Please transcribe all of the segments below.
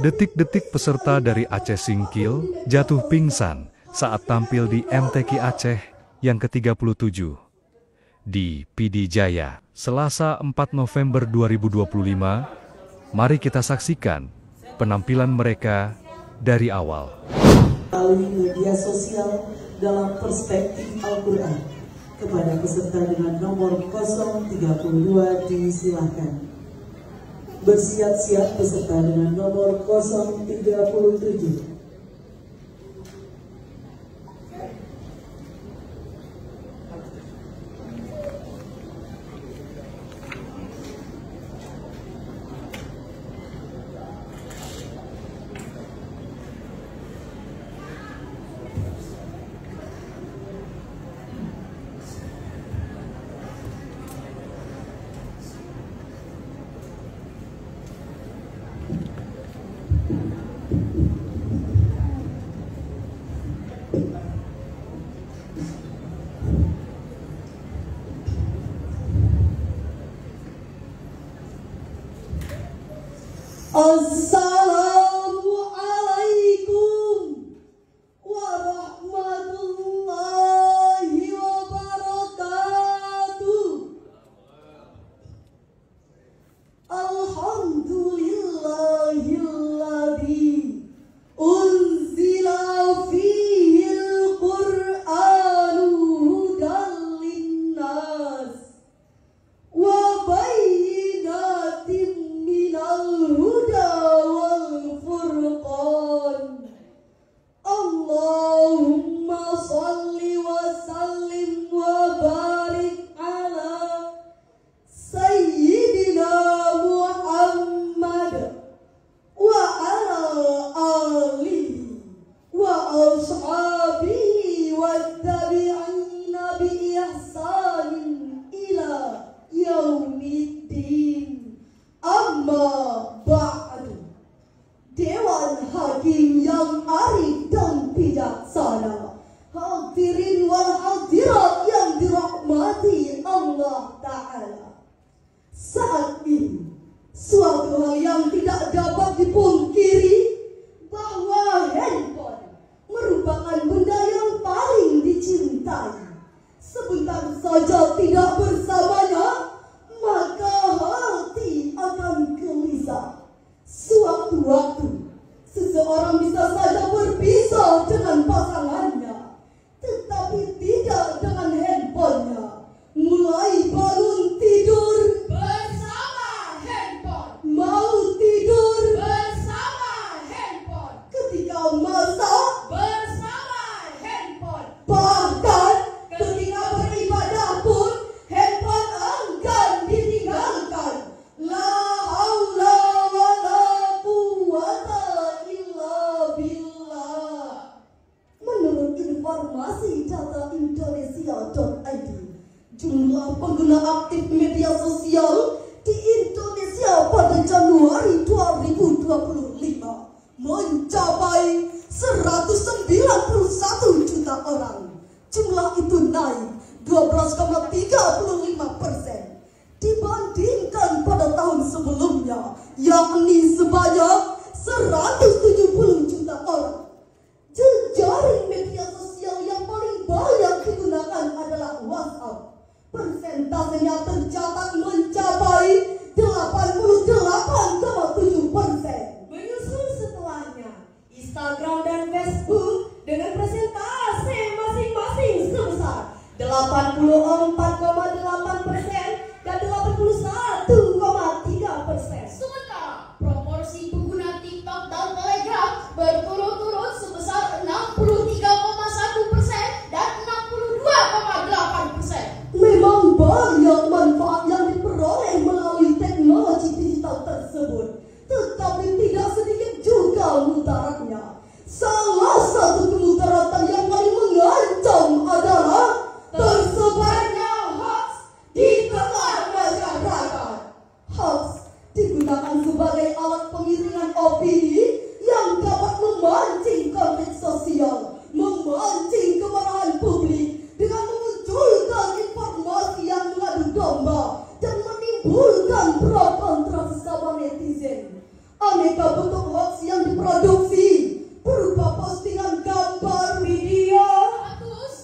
Detik-detik peserta dari Aceh Singkil jatuh pingsan saat tampil di MTQ Aceh yang ke-37 di PD Jaya, Selasa 4 November 2025. Mari kita saksikan penampilan mereka dari awal. Melalui media sosial dalam perspektif Al-Quran. Kepada peserta dengan nomor 032 disilakan. Bersiap-siap peserta dengan nomor 037. Assalamualaikum warahmatullahi wabarakatuh. Alhamdulillahilladzi unzila fihil Qur'anu hudan linnas wa bayyinatin minal huda wal furqan. Allahumma salli wa sallim wa barik ala Sayyidina Muhammad wa ala alihi wa ashabihi wa tabi'ina bi ihsanin ila yaumiddin. Amma ba'du. Dewan Hakim yang arif dan bijaksana, hadirin wal hadirat yang dirahmati Allah Ta'ala. Saat ini, suatu hal yang tidak dapat dipungkiri bahwa handphone merupakan benda yang paling dicintai. Sebentar saja tidak bersamanya, maka hati akan gelisah. Sewaktu-waktu, seseorang bisa saja berpisah dengan pasangannya, tetapi tidak dengan handphonenya. Mulai bangun tidur bersama handphone, mau tidur bersama handphone, ketika masak bersama handphone, bahkan ketika beribadah pun handphone enggan ditinggalkan. La haula wa la quwwata illa billah. Menurut informasi data Indonesia.id, jumlah pengguna aktif media sosial di Indonesia pada Januari 2025 mencapai 191 juta orang. Jumlah itu naik 12,35% dibandingkan pada tahun sebelumnya, yakni sebanyak 170 juta orang. Jejaring media sosial yang paling banyak digunakan adalah WhatsApp. Persentasenya tercatat mencapai 88,7%. Menyusul setelahnya Instagram dan Facebook dengan persentase masing-masing sebesar 84,8% dan 81,3%. Sementara proporsi pengguna TikTok dan Telegram berturut-turut sebesar 63,1% dan 62,8%. Memang banyak manfaat yang diperoleh melalui teknologi digital tersebut, tetapi tidak sedikit juga mudaratnya. Salah satu kemudaratan yang paling mengancam adalah tersebarnya hoax di tengah masyarakat. Hoax digunakan sebagai alat pengiringan opini yang dapat memancing konflik sosial, memancing kemarahan publik dengan memunculkan informasi yang mengadu domba dan menimbulkan pro kontra sesama netizen. Aneka bentuk hoax yang produksi berupa postingan gambar, video,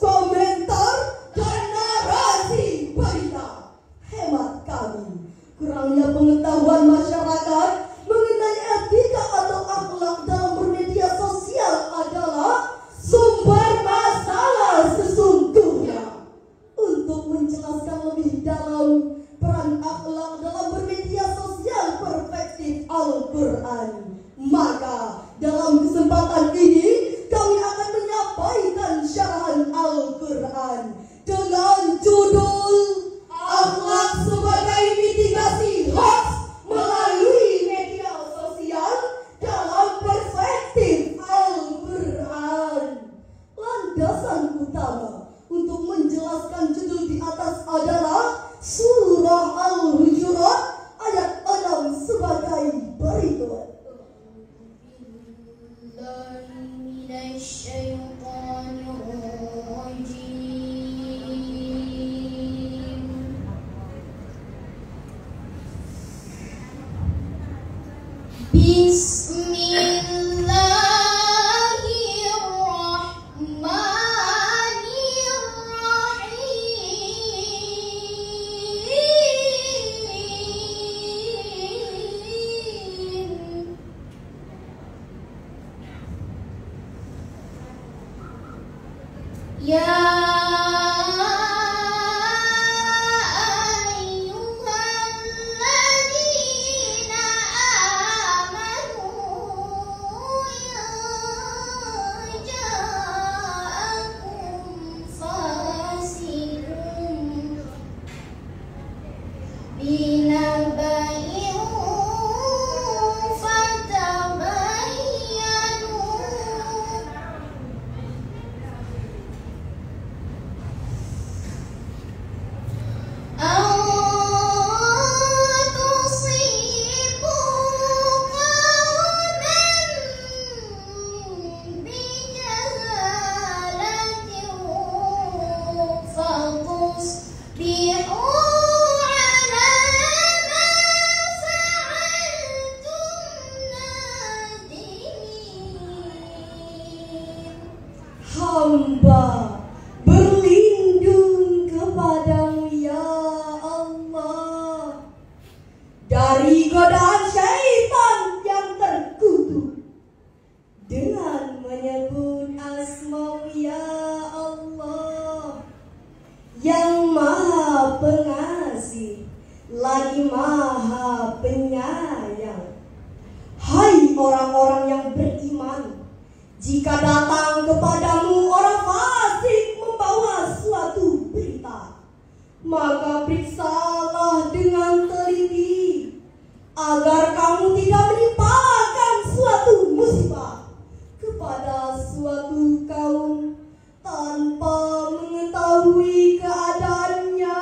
komentar, dan narasi berita. Hemat kami, kurangnya pengetahuan masyarakat mengenai etika atau akhlak dalam bermedia sosial adalah sumber masalah sesungguhnya. Untuk menjelaskan lebih dalam peran akhlak dalam bermedia sosial perspektif Al-Quran, maka dalam kesempatan ini kami akan menyampaikan syarahan Al-Quran dengan judul Akhlak sebagai mitigasi hoax melalui media sosial dalam perspektif Al-Quran. Landasan utama untuk menjelaskan judul di atas adalah Surah Al-Hujurat ayat 6 sebagai berikut. Hamba berlindung kepadamu ya Allah dari godaan syaitan yang terkutuk dengan menyebut asma ya Allah yang maha pengasih lagi maha penyayang. Hai orang-orang yang beriman, jika datang kepadamu orang fasik membawa suatu berita, maka periksalah dengan teliti agar kamu tidak menimpakan suatu musibah kepada suatu kaum tanpa mengetahui keadaannya,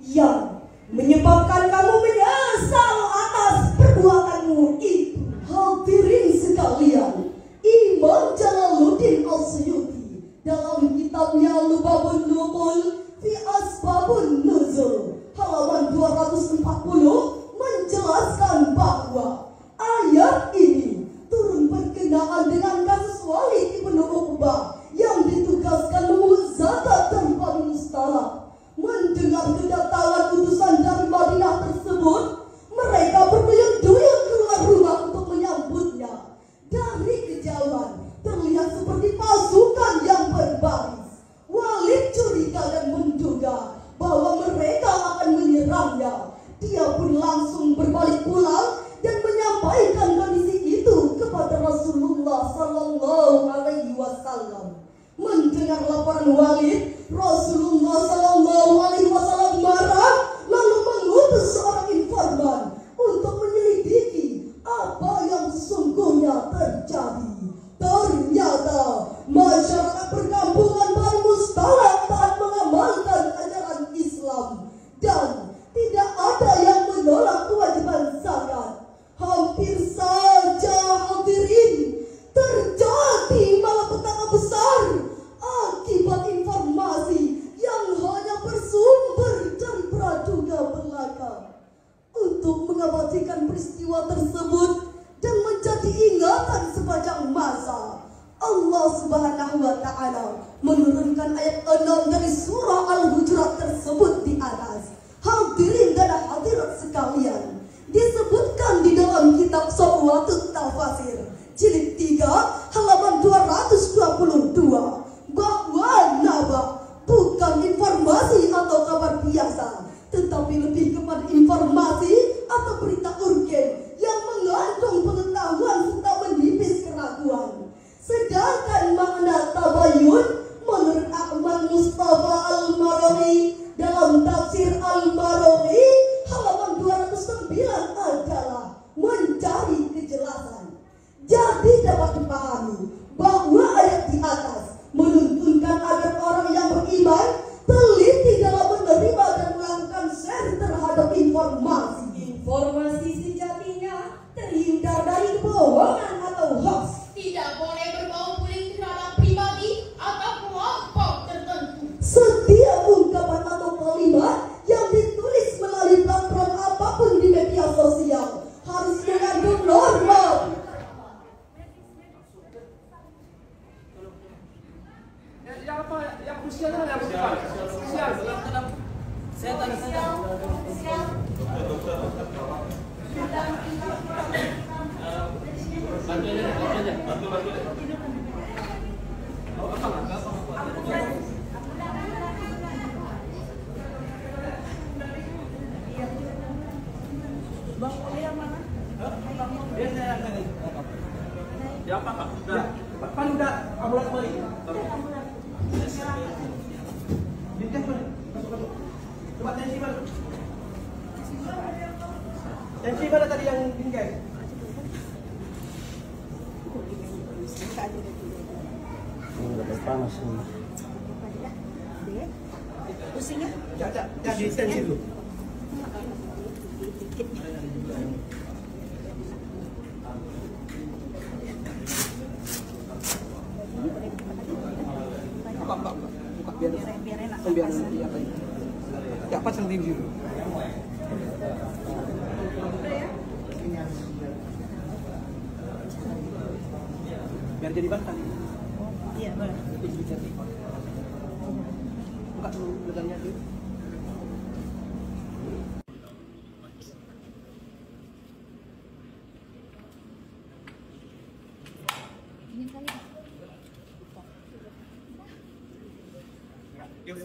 yang menyebabkan kamu menyesal atas perbuatanmu itu. Hadirin sekalian, Imam Jalaluddin Al-Suyuti dalam kitabnya Lubabun Nuqul fi Asbabun Nuzul halaman 240 menjelaskan bahwa ayat ini turun berkenaan dengan kasus Walid ibn Uqbah yang ditugaskan memungut zakat dari Bani Mustalaq. Mendengar kedatangan utusan dari Madinah tersebut, mereka berduyun-duyun keluar rumah untuk menyambutnya. Dari kejauhan terlihat seperti pasukan yang berbaris. Walid curiga dan menduga bahwa mereka akan menyerangnya. Dia pun langsung berbalik pulang dan menyampaikan kondisi itu kepada Rasulullah Sallallahu Alaihi Wasallam. Mendengar laporan Walid, Rasulullah Sallallahu Alaihi Wasallam marah, lalu mengutus seorang informan untuk menyelidiki apa yang sesungguhnya terjadi. Ternyata masyarakat perkampungan Bani Mustalaq taat mengamalkan ajaran Islam dan tidak ada yang menolak kewajiban zakat. Hampir saja hadirin terjadi malapetaka besar akibat informasi yang hanya Allah Subhanahu wa Ta'ala menurunkan ayat 6 dari surah Al-Hujurat tersebut di atas. Hadirin dan hadirat sekalian, disebutkan di dalam kitab Safwatut Tafasir jilid 3 halaman 222 bahwa naba bukan informasi atau kabar biasa, tetapi lebih kepada informasi atau berita urgen yang mengandung pengetahuan serta menipis keraguan. Sedangkan makna tabayun menurut Ahmad Mustafa Al-Marawi dalam tafsir Al-Marawi halaman 209 adalah mencari kejelasan. Jadi dapat dipahami bahwa ayat di atas menuntunkan agar orang yang beriman teliti dalam menerima dan melakukan share terhadap informasi. Informasi sejatinya terhindar dari kebohongan atau hoax. Tidak boleh berbau puling terhadap pribadi atau kelompok tertentu. Setiap ungkapan atau kalimat yang ditulis melalui platform apapun di media sosial harus mengandung norma. Yang usianya yang berapa? Saya tanya saja. Bang Oli yang mana? Dia saya tanya. Ya apa Pak? Udah. Pak udah ambulan kembali. Bintang mana? Coba tensi mana? Tensi mana tadi yang bingkai? Udah panas nih. Pusingnya? Jadi tensi dulu. Buka biar enak. biar ya pasang TV dulu. Biar jadi bantal. Iya, boleh. Buka dulu legangnya dulu. Yuk.